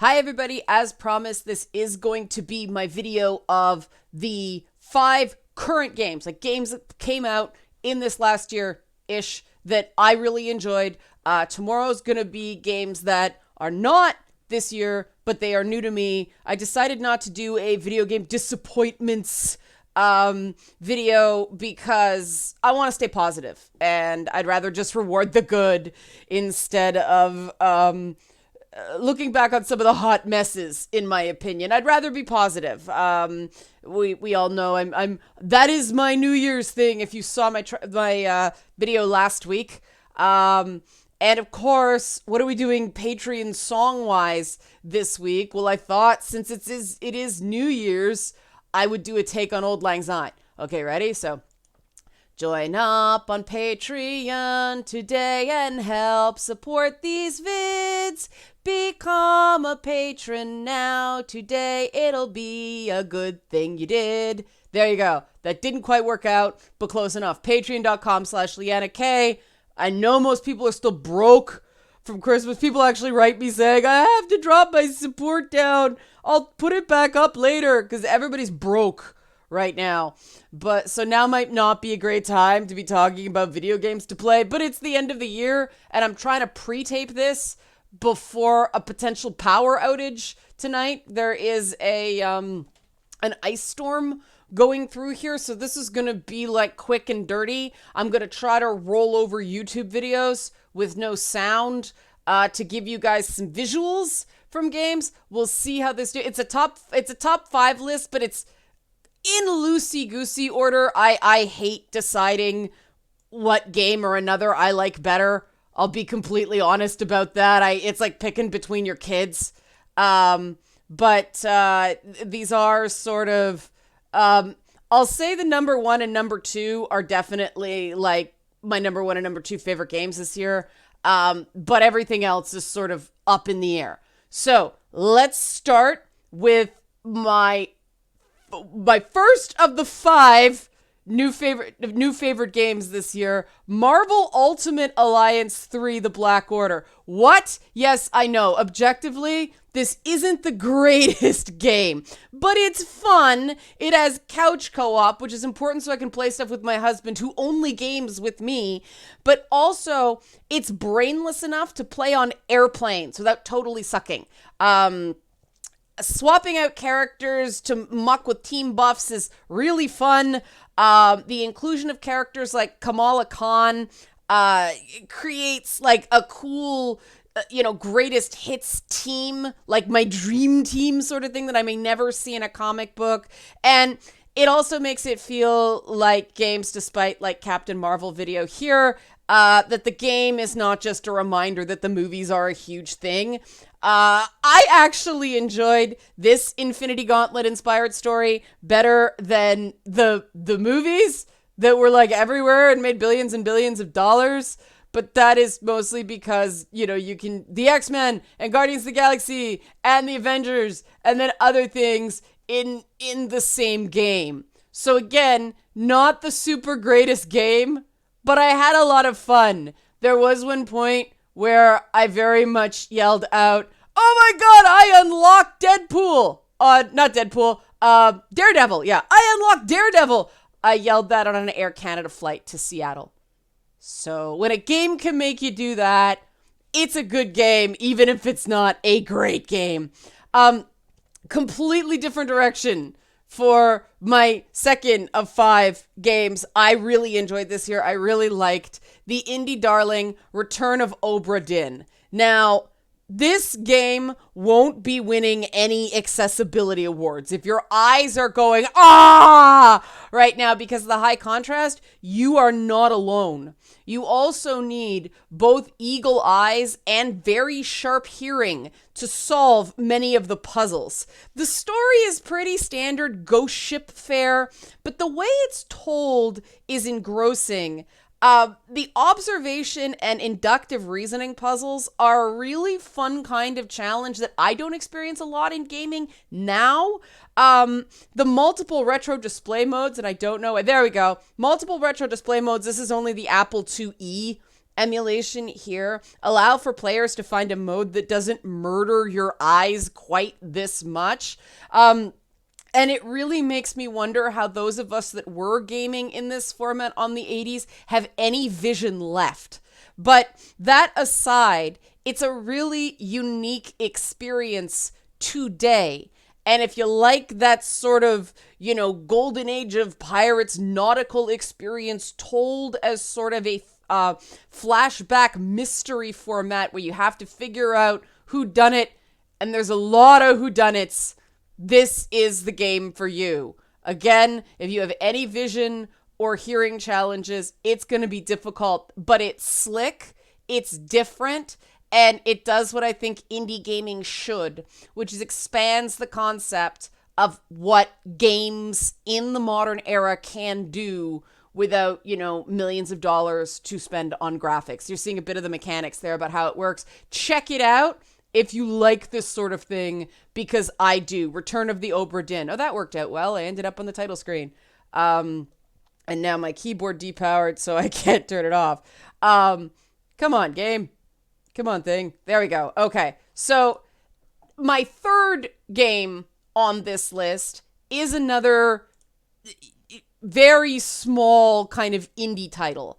Hi everybody, as promised, this is going to be my video of the 5 current games, like games that came out in this last year-ish that I really enjoyed. Tomorrow's gonna be games that are not this year, but they are new to me. I decided not to do a video game disappointments video because I want to stay positive and I'd rather just reward the good instead of looking back on some of the hot messes, in my opinion. I'd rather be positive. We all know I'm that is my New Year's thing. If you saw my video last week, and of course, what are we doing Patreon song wise this week? Well, I thought since it is New Year's, I would do a take on Auld Lang Syne. Okay, ready? So, join up on Patreon today and help support these vids. Become a patron now. Today it'll be a good thing you did. There you go. That didn't quite work out, but close enough. Patreon.com/LeannaK. I know most people are still broke from Christmas. People actually write me saying, I have to drop my support down. I'll put it back up later because everybody's broke right now. But so now might not be a great time to be talking about video games to play, but it's the end of the year and I'm trying to pre-tape this before a potential power outage tonight. There is an ice storm going through here, so this is gonna be like quick and dirty. I'm gonna try to roll over YouTube videos with no sound to give you guys some visuals from games. We'll see how this do. It's a top 5 list, but it's in loosey-goosey order. I hate deciding what game or another I like better. I'll be completely honest about that. It's like picking between your kids. But these are sort of, I'll say the number 1 and number 2 are definitely like my number 1 and number 2 favorite games this year. But everything else is sort of up in the air. So let's start with my first of the 5 new favorite games this year. Marvel Ultimate Alliance 3: The Black Order. What? Yes, I know. Objectively, this isn't the greatest game, but it's fun. It has couch co-op, which is important so I can play stuff with my husband who only games with me, but also it's brainless enough to play on airplanes without totally sucking. Swapping out characters to muck with team buffs is really fun. The inclusion of characters like Kamala Khan creates like a cool, greatest hits team, like my dream team sort of thing that I may never see in a comic book. And it also makes it feel like games, despite like Captain Marvel video here, that the game is not just a reminder that the movies are a huge thing. I actually enjoyed this Infinity Gauntlet inspired story better than the movies that were like everywhere and made billions and billions of dollars. But that is mostly because, you can, the X-Men and Guardians of the Galaxy and the Avengers and then other things in the same game. So again, not the super greatest game, but I had a lot of fun. There was one point where I very much yelled out, oh my god, I unlocked Daredevil. Yeah, I unlocked Daredevil. I yelled that on an Air Canada flight to Seattle. So when a game can make you do that, it's a good game, even if it's not a great game. Completely different direction for my second of 5 games I really enjoyed this year. I really liked the indie darling Return of Obra Dinn. Now, this game won't be winning any accessibility awards. If your eyes are going, right now because of the high contrast, you are not alone. You also need both eagle eyes and very sharp hearing to solve many of the puzzles. The story is pretty standard ghost ship fare, but the way it's told is engrossing. The observation and inductive reasoning puzzles are a really fun kind of challenge that I don't experience a lot in gaming now. The multiple retro display modes, and I don't know, there we go. Multiple retro display modes, this is only the Apple IIe emulation here. Allow for players to find a mode that doesn't murder your eyes quite this much. And it really makes me wonder how those of us that were gaming in this format on the 80s have any vision left. But that aside, it's a really unique experience today. And if you like that sort of, golden age of pirates nautical experience told as sort of a flashback mystery format where you have to figure out who done it, and there's a lot of whodunits, this is the game for you. Again, if you have any vision or hearing challenges, it's going to be difficult, but it's slick, it's different, and it does what I think indie gaming should, which is expands the concept of what games in the modern era can do without, millions of dollars to spend on graphics. You're seeing a bit of the mechanics there about how it works. Check it out if you like this sort of thing, because I do. Return of the Obra Dinn. Oh, that worked out well. I ended up on the title screen. And now my keyboard depowered, so I can't turn it off. Come on, game. Come on, thing. There we go. Okay. So my third game on this list is another very small kind of indie title.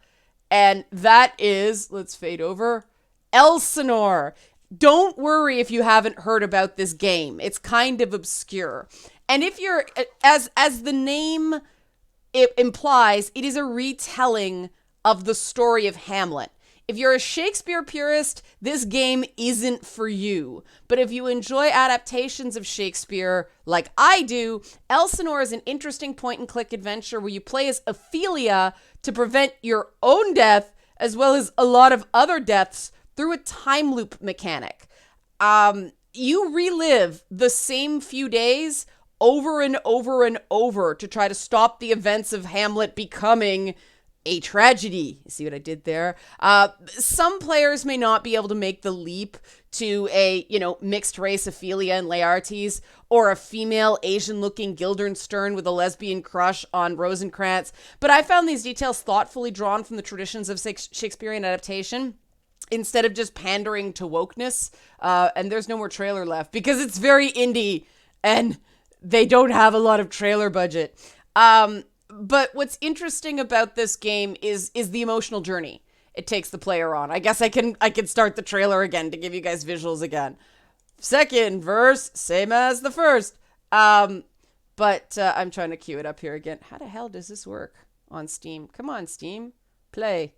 And that is, let's fade over, Elsinore. Don't worry if you haven't heard about this game. It's kind of obscure. And if you're, as the name it implies, it is a retelling of the story of Hamlet. If you're a Shakespeare purist, this game isn't for you. But if you enjoy adaptations of Shakespeare like I do, Elsinore is an interesting point-and-click adventure where you play as Ophelia to prevent your own death, as well as a lot of other deaths, through a time loop mechanic. You relive the same few days over and over and over to try to stop the events of Hamlet becoming a tragedy. You see what I did there? Some players may not be able to make the leap to a, mixed race Ophelia and Laertes, or a female Asian-looking Guildenstern with a lesbian crush on Rosencrantz. But I found these details thoughtfully drawn from the traditions of Shakespearean adaptation, instead of just pandering to wokeness. And there's no more trailer left because it's very indie and they don't have a lot of trailer budget. But what's interesting about this game is the emotional journey it takes the player on. I guess I can start the trailer again to give you guys visuals again. Second verse, same as the first. But I'm trying to cue it up here again. How the hell does this work on Steam? Come on, Steam. Play.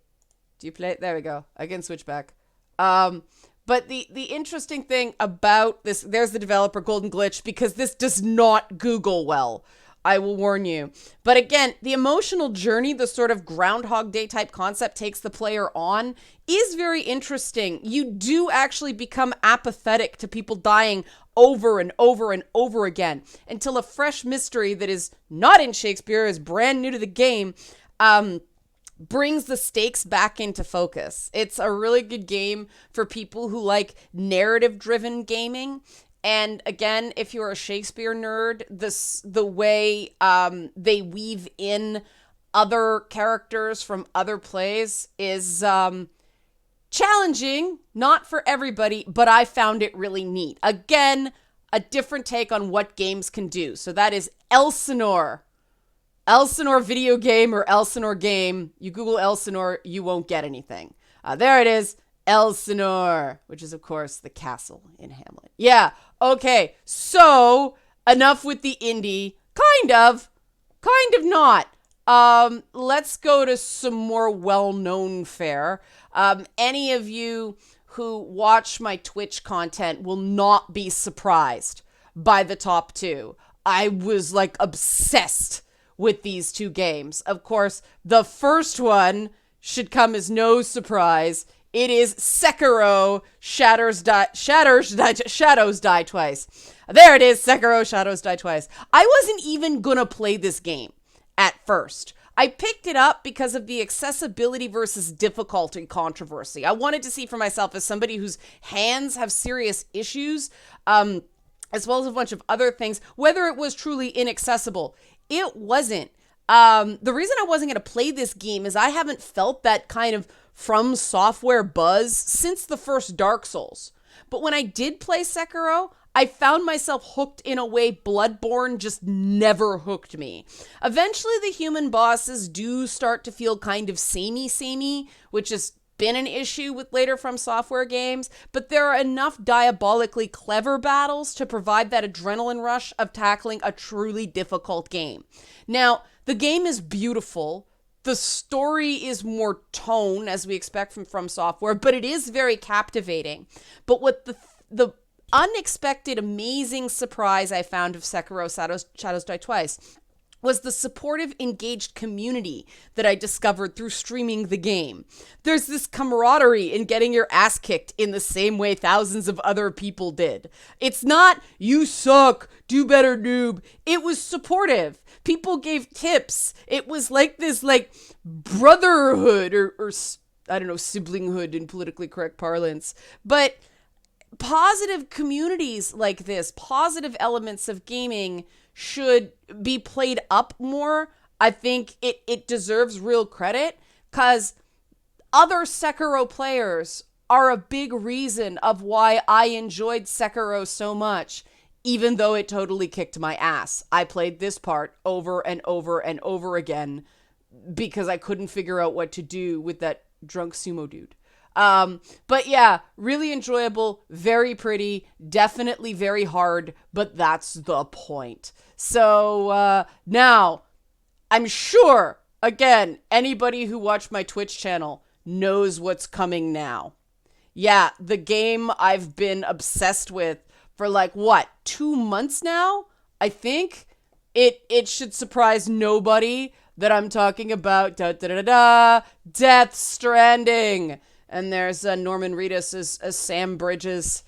Do you play it? There we go. I can switch back. But the interesting thing about this, there's the developer, Golden Glitch, because this does not Google well. I will warn you. But again, the emotional journey, the sort of Groundhog Day type concept takes the player on, is very interesting. You do actually become apathetic to people dying over and over and over again until a fresh mystery that is not in Shakespeare, is brand new to the game, brings the stakes back into focus. It's a really good game for people who like narrative-driven gaming. And again, if you're a Shakespeare nerd, the way they weave in other characters from other plays is challenging, not for everybody, but I found it really neat. Again, a different take on what games can do. So that is Elsinore. Elsinore video game or Elsinore game. You Google Elsinore, you won't get anything. There it is, Elsinore, which is, of course, the castle in Hamlet. Yeah, okay, so enough with the indie. Kind of not. Let's go to some more well-known fare. Any of you who watch my Twitch content will not be surprised by the top two. I was obsessed with these two games. Of course, the first one should come as no surprise. It is Sekiro, Shadows Die Twice. There it is, Sekiro, Shadows Die Twice. I wasn't even gonna play this game at first. I picked it up because of the accessibility versus difficulty controversy. I wanted to see for myself, as somebody whose hands have serious issues, as well as a bunch of other things, whether it was truly inaccessible. It wasn't. The reason I wasn't going to play this game is I haven't felt that kind of From Software buzz since the first Dark Souls. But when I did play Sekiro, I found myself hooked in a way Bloodborne just never hooked me. Eventually, the human bosses do start to feel kind of samey, which has been an issue with later From Software games, but there are enough diabolically clever battles to provide that adrenaline rush of tackling a truly difficult game. Now, the game is beautiful. The story is more tone, as we expect from Software, but it is very captivating. But what the unexpected, amazing surprise I found of Sekiro Shadows Die Twice was the supportive, engaged community that I discovered through streaming the game. There's this camaraderie in getting your ass kicked in the same way thousands of other people did. It's not, you suck, do better, noob. It was supportive. People gave tips. It was like this, like, brotherhood or I don't know, siblinghood in politically correct parlance. But positive communities like this, positive elements of gaming should be played up more. I think it deserves real credit because other Sekiro players are a big reason of why I enjoyed Sekiro so much, even though it totally kicked my ass. I played this part over and over and over again because I couldn't figure out what to do with that drunk sumo dude. But yeah, really enjoyable, very pretty, definitely very hard, but that's the point. So, now, I'm sure, again, anybody who watched my Twitch channel knows what's coming now. Yeah, the game I've been obsessed with for 2 months now? I think it should surprise nobody that I'm talking about Death Stranding. And there's Norman Reedus as Sam Bridges,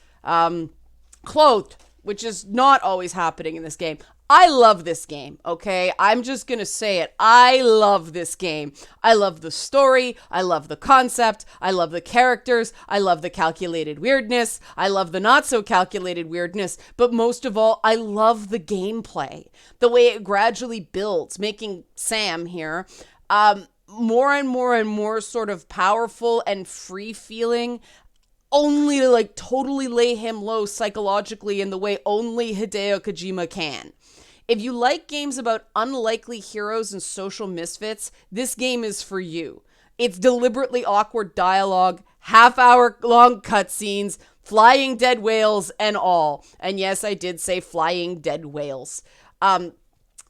clothed, which is not always happening in this game. I love this game, okay? I'm just gonna say it. I love this game. I love the story. I love the concept. I love the characters. I love the calculated weirdness. I love the not so calculated weirdness. But most of all, I love the gameplay. The way it gradually builds, making Sam here, more and more sort of powerful and free feeling, only to totally lay him low psychologically in the way only Hideo Kojima can. If you like games about unlikely heroes and social misfits, this game is for you. It's deliberately awkward dialogue, half-hour long cutscenes, flying dead whales, and all. And yes, I did say flying dead whales. I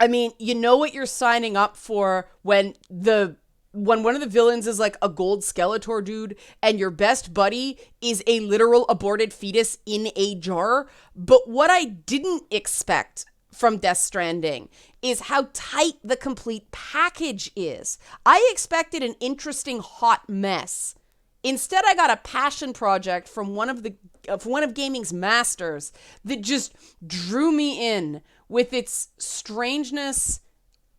mean, you know what you're signing up for when one of the villains is like a gold Skeletor dude and your best buddy is a literal aborted fetus in a jar. But what I didn't expect from Death Stranding is how tight the complete package is. I expected an interesting hot mess. Instead, I got a passion project from one of gaming's masters that just drew me in with its strangeness,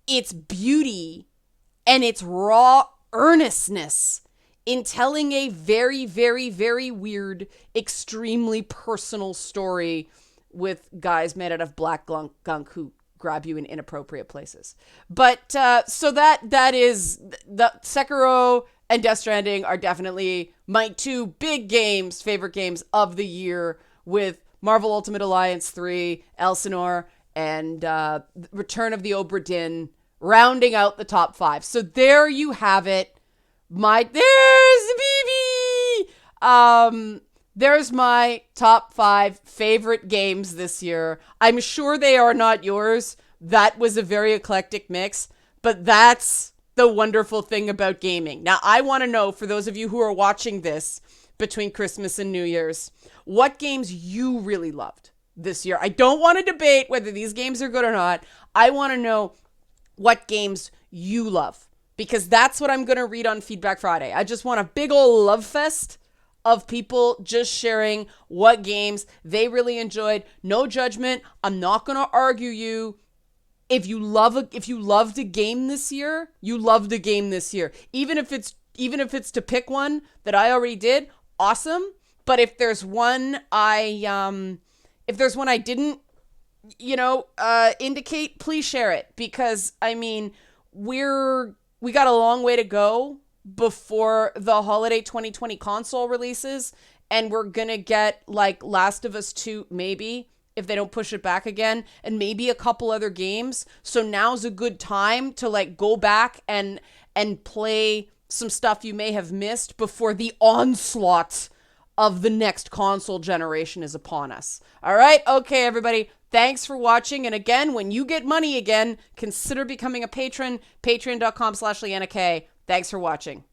its beauty, and its raw earnestness in telling a very, very, very weird, extremely personal story with guys made out of black gunk who grab you in inappropriate places. But so that is the Sekiro and Death Stranding are definitely my two big games, favorite games of the year, with Marvel Ultimate Alliance 3, Elsinore, and Return of the Obra Dinn rounding out the top 5. So there you have it. There's BB! There's my top 5 favorite games this year. I'm sure they are not yours. That was a very eclectic mix, but that's the wonderful thing about gaming. Now, I want to know, for those of you who are watching this between Christmas and New Year's, what games you really loved this year. I don't want to debate whether these games are good or not. I want to know what games you love, because that's what I'm going to read on Feedback Friday. I just want a big old love fest of people just sharing what games they really enjoyed. No judgment. I'm not going to argue you. If you loved a game this year, you loved a game this year. Even if it's to pick one that I already did, awesome. But if there's one I didn't, indicate, please share it, because I mean, we got a long way to go before the holiday 2020 console releases, and we're gonna get like Last of Us 2, maybe, if they don't push it back again, and maybe a couple other games. So now's a good time to like go back and play some stuff you may have missed before the onslaught of the next console generation is upon us. All right? Okay, everybody. Thanks for watching. And again, when you get money again, consider becoming a patron. Patreon.com/LeannaK. Thanks for watching.